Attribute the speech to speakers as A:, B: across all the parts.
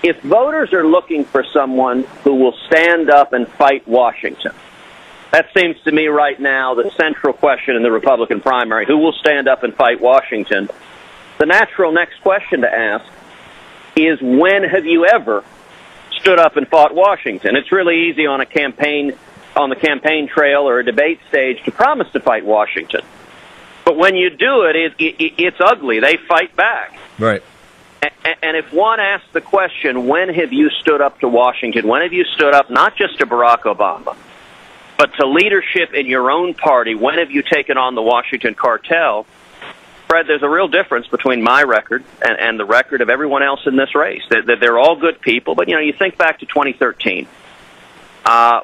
A: if voters are looking for someone who will stand up and fight Washington, that seems to me right now the central question in the Republican primary. Who will stand up and fight Washington? The natural next question to ask is, when have you ever stood up and fought Washington? It's really easy on the campaign trail or a debate stage to promise to fight Washington. But when you do it, it's ugly. They fight back.
B: Right.
A: And if one asks the question, when have you stood up to Washington? When have you stood up not just to Barack Obama, but to leadership in your own party? When have you taken on the Washington cartel? Fred, there's a real difference between my record and the record of everyone else in this race. They're all good people, but, you think back to 2013,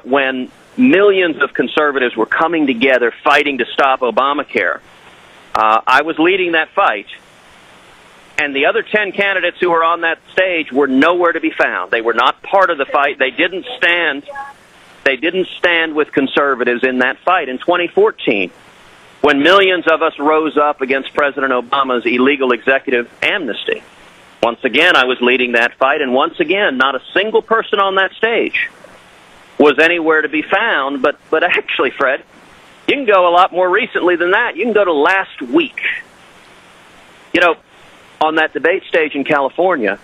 A: when millions of conservatives were coming together fighting to stop Obamacare. I was leading that fight, and the other 10 candidates who were on that stage were nowhere to be found. They were not part of the fight. They didn't stand with conservatives in that fight. In 2014, when millions of us rose up against President Obama's illegal executive amnesty, once again I was leading that fight, and once again not a single person on that stage was anywhere to be found. But actually, Fred, you can go a lot more recently than that. You can go to last week. On that debate stage in California,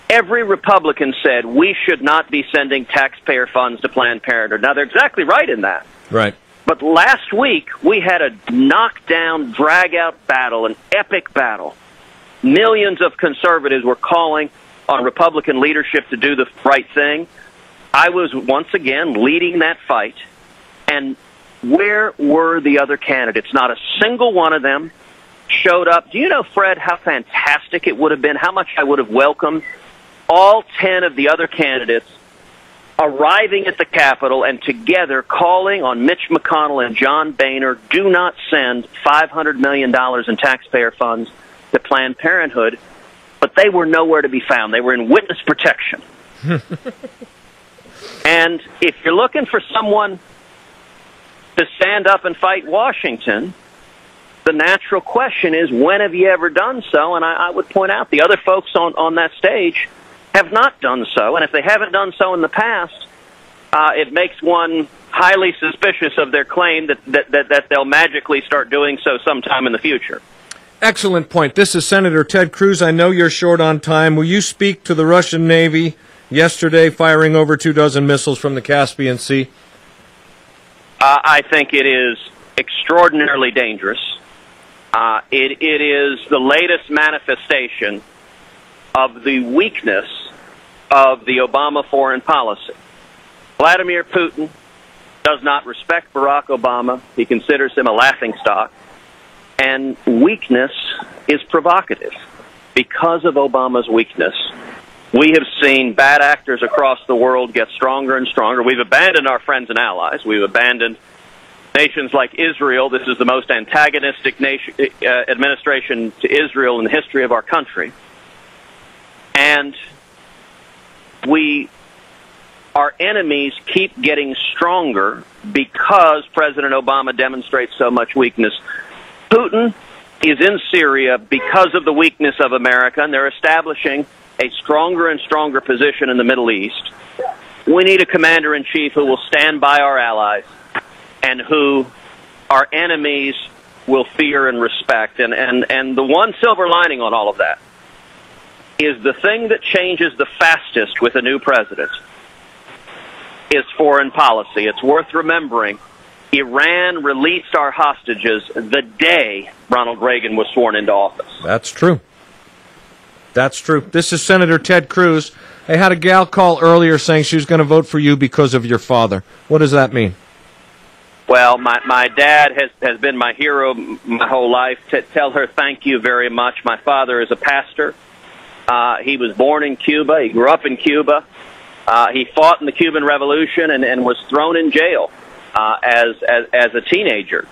A: every Republican said we should not be sending taxpayer funds to Planned Parenthood. Now, they're exactly right in that.
B: Right.
A: But last week, we had a knockdown, drag-out battle, an epic battle. Millions of conservatives were calling on Republican leadership to do the right thing. I was, once again, leading that fight. And where were the other candidates? Not a single one of them showed up. Do you know, Fred, how fantastic it would have been, how much I would have welcomed all 10 of the other candidates arriving at the Capitol and together calling on Mitch McConnell and John Boehner, do not send $500 million in taxpayer funds to Planned Parenthood. But they were nowhere to be found. They were in witness protection. And if you're looking for someone to stand up and fight Washington, the natural question is, when have you ever done so? And I would point out the other folks on that stage have not done so. And if they haven't done so in the past, it makes one highly suspicious of their claim that they'll magically start doing so sometime in the future.
B: Excellent point. This is Senator Ted Cruz. I know you're short on time. Will you speak to the Russian Navy yesterday firing over 24 missiles from the Caspian Sea?
A: I think it is extraordinarily dangerous. It is the latest manifestation of the weakness of the Obama foreign policy. Vladimir Putin does not respect Barack Obama. He considers him a laughingstock. And weakness is provocative. Because of Obama's weakness, we have seen bad actors across the world get stronger and stronger. We've abandoned our friends and allies. We've abandoned nations like Israel. This is the most antagonistic administration to Israel in the history of our country. And our enemies keep getting stronger because President Obama demonstrates so much weakness. Putin is in Syria because of the weakness of America, and they're establishing a stronger and stronger position in the Middle East. We need a commander-in-chief who will stand by our allies and who our enemies will fear and respect. And the one silver lining on all of that is the thing that changes the fastest with a new president is foreign policy. It's worth remembering Iran released our hostages the day Ronald Reagan was sworn into office.
B: That's true. That's true. This is Senator Ted Cruz. I had a gal call earlier saying she was going to vote for you because of your father. What does that mean?
A: Well, my dad has been my hero my whole life. Tell her thank you very much. My father is a pastor. He was born in Cuba. He grew up in Cuba. He fought in the Cuban Revolution and was thrown in jail as a teenager.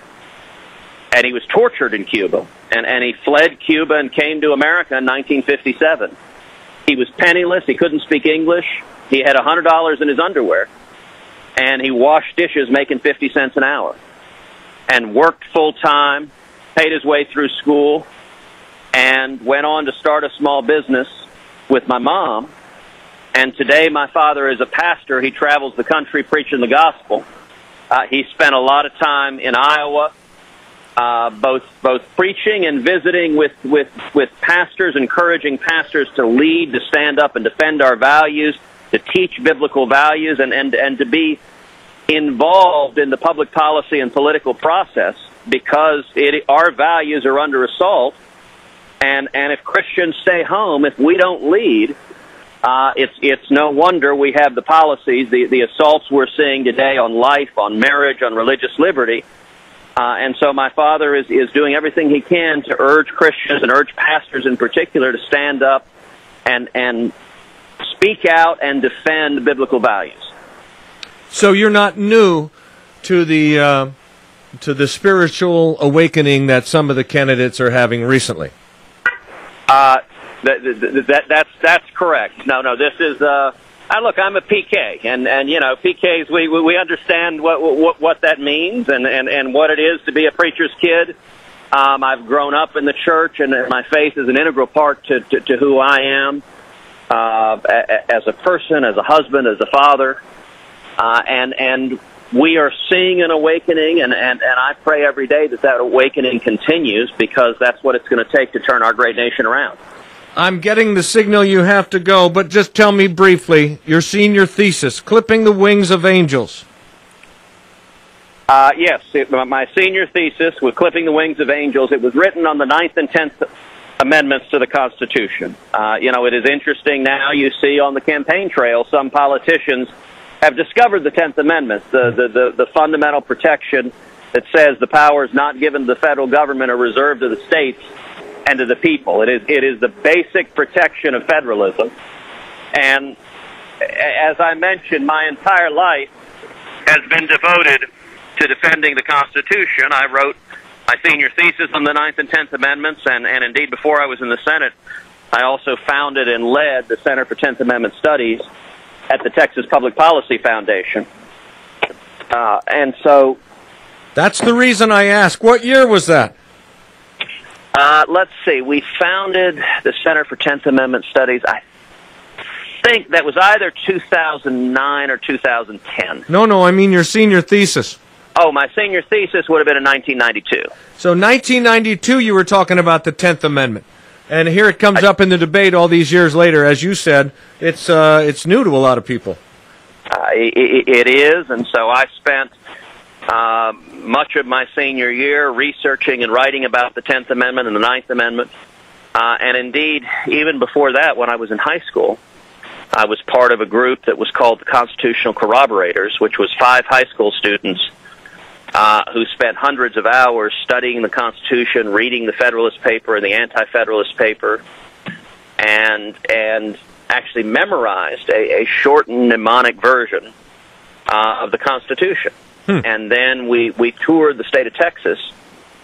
A: And he was tortured in Cuba. And he fled Cuba and came to America in 1957. He was penniless. He couldn't speak English. He had $100 in his underwear. And he washed dishes making 50 cents an hour. And worked full-time, paid his way through school, and went on to start a small business with my mom And today my father is a pastor. He travels the country preaching the gospel. He spent a lot of time in Iowa, both preaching and visiting with pastors, encouraging pastors to lead, to stand up and defend our values, to teach biblical values, and to be involved in the public policy and political process, because our values are under assault. And if Christians stay home, if we don't lead, it's no wonder we have the policies, the assaults we're seeing today on life, on marriage, on religious liberty. And so my father is doing everything he can to urge Christians and urge pastors in particular to stand up and speak out and defend biblical values.
B: So you're not new to the spiritual awakening that some of the candidates are having recently.
A: That's correct. No. This is look. I'm a PK, and PKs. We understand what that means and what it is to be a preacher's kid. I've grown up in the church, and my faith is an integral part to who I am as a person, as a husband, as a father, and we are seeing an awakening, and I pray every day that awakening continues, because that's what it's going to take to turn our great nation around.
B: I'm getting the signal you have to go, but just tell me briefly your senior thesis, Clipping the Wings of Angels.
A: Yes, my senior thesis was Clipping the Wings of Angels. It was written on the 9th and 10th Amendments to the Constitution. It is interesting now, you see on the campaign trail, some politicians have discovered the 10th Amendment, the fundamental protection that says the powers not given to the federal government are reserved to the states and to the people. It is the basic protection of federalism. And as I mentioned, my entire life has been devoted to defending the Constitution. I wrote my senior thesis on the 9th and 10th Amendments, and indeed before I was in the Senate, I also founded and led the Center for 10th Amendment Studies at the Texas Public Policy Foundation. And so...
B: That's the reason I ask. What year was that?
A: Let's see. We founded the Center for 10th Amendment Studies, I think that was either 2009 or 2010.
B: No, I mean your senior thesis.
A: Oh, my senior thesis would have been in 1992.
B: So 1992 you were talking about the 10th Amendment. And here it comes up in the debate all these years later. As you said, it's new to a lot of people.
A: It is, and so I spent much of my senior year researching and writing about the 10th Amendment and the 9th Amendment. And indeed, even before that, when I was in high school, I was part of a group that was called the Constitutional Corroborators, which was 5 high school students who spent hundreds of hours studying the Constitution, reading the Federalist paper and the Anti-Federalist paper, and actually memorized a shortened mnemonic version of the Constitution. And then we toured the state of Texas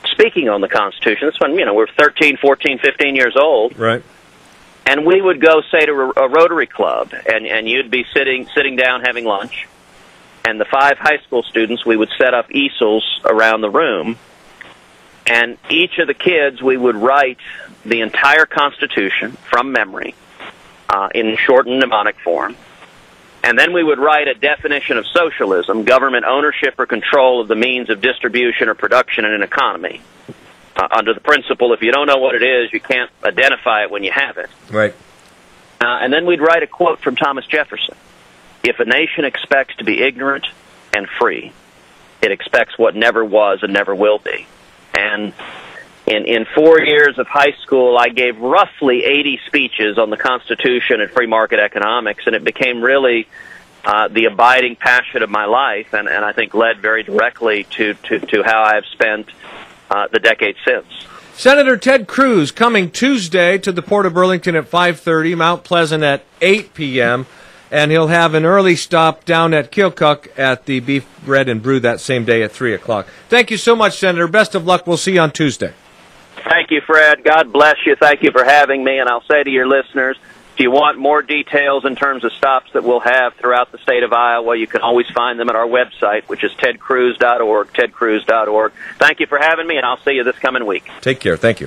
A: speaking on the Constitution. That's when, we're 13, 14, 15 years old.
B: Right.
A: And we would go, say, to a Rotary Club, and you'd be sitting down having lunch. And the 5 high school students, we would set up easels around the room. And each of the kids, we would write the entire Constitution from memory in shortened mnemonic form. And then we would write a definition of socialism, government ownership or control of the means of distribution or production in an economy. Under the principle, if you don't know what it is, you can't identify it when you have it.
B: Right.
A: And then we'd write a quote from Thomas Jefferson. If a nation expects to be ignorant and free, it expects what never was and never will be. And in 4 years of high school, I gave roughly 80 speeches on the Constitution and free market economics, and it became really the abiding passion of my life, and I think led very directly to how I have spent the decades since.
B: Senator Ted Cruz coming Tuesday to the Port of Burlington at 5:30, Mount Pleasant at 8 p.m., and he'll have an early stop down at Keokuk at the Beef, Bread, and Brew that same day at 3 o'clock. Thank you so much, Senator. Best of luck. We'll see you on Tuesday.
A: Thank you, Fred. God bless you. Thank you for having me. And I'll say to your listeners, if you want more details in terms of stops that we'll have throughout the state of Iowa, you can always find them at our website, which is tedcruz.org, tedcruz.org. Thank you for having me, and I'll see you this coming week.
B: Take care. Thank you.